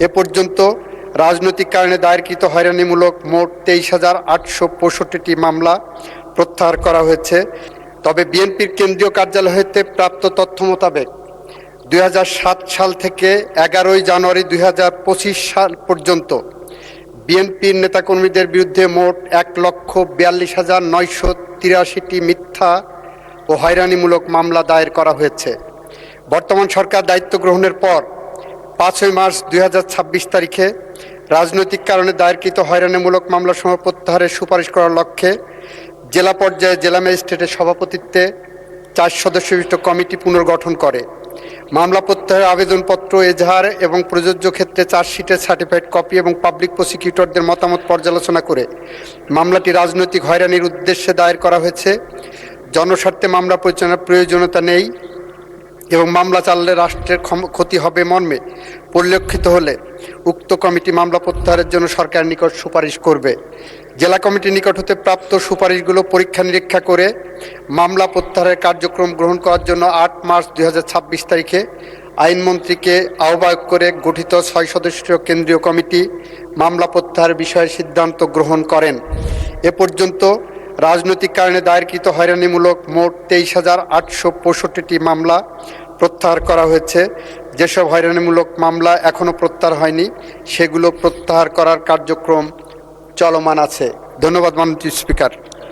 এ পর্যন্ত রাজনৈতিক কারণে দায়েরকৃত হয়রানিমূলক মোট 23,865টি মামলা প্রত্যাহার করা হয়েছে। তবে বিএনপির কেন্দ্রীয় কার্যালয় হতে প্রাপ্ত তথ্য মোতাবেক 2007 সাল থেকে 11 জানুয়ারি 2025 সাল পর্যন্ত বিএনপির নেতাকর্মীদের বিরুদ্ধে মোট 1,42,983টি মিথ্যা ও হয়রানিমূলক মামলা দায়ের করা হয়েছে। বর্তমান সরকার দায়িত্ব গ্রহণের পর 5 মার্চ 2026 তারিখে রাজনৈতিক কারণে দায়েরকৃত হয়রানিমূলক মামলাসমূহ প্রত্যাহারের সুপারিশ করার লক্ষ্যে জেলা পর্যায়ে জেলা ম্যাজিস্ট্রেটের সভাপতিত্বে 4 সদস্য বিশিষ্ট কমিটি পুনর্গঠন করে। মামলা প্রত্যাহারের আবেদনপত্র, এজাহার এবং প্রযোজ্য ক্ষেত্রে চার্জশিটের সার্টিফাইড কপি এবং পাবলিক প্রসিকিউটরদের মতামত পর্যালোচনা করে মামলাটি রাজনৈতিক হয়রানির উদ্দেশ্যে দায়ের করা হয়েছে, জনস্বার্থে মামলা পরিচালনার প্রয়োজনীয়তা নেই এবং মামলা চালালে রাষ্ট্রের ক্ষতি হবে মর্মে পরিলক্ষিত হলে উক্ত কমিটি মামলা প্রত্যাহারের জন্য সরকারের নিকট সুপারিশ করবে। জেলা কমিটির নিকট হতে প্রাপ্ত সুপারিশগুলো পরীক্ষা নিরীক্ষা করে মামলা প্রত্যাহারের কার্যক্রম গ্রহণ করার জন্য 8 মার্চ 2026 তারিখে আইনমন্ত্রীকে আহ্বায়ক করে গঠিত 6 সদস্যীয় কেন্দ্রীয় কমিটি মামলা প্রত্যাহারের বিষয়ে সিদ্ধান্ত গ্রহণ করেন। এ পর্যন্ত রাজনৈতিক কারণে দায়েরকৃত হয়রানিমূলক মোট 23,865টি মামলা প্রত্যাহার করা হয়েছে। যেসব হয়রানিমূলক মামলা এখনও প্রত্যাহার হয়নি সেগুলো প্রত্যাহার করার কার্যক্রম চলমান আছে। ধন্যবাদ মাননীয় স্পিকার।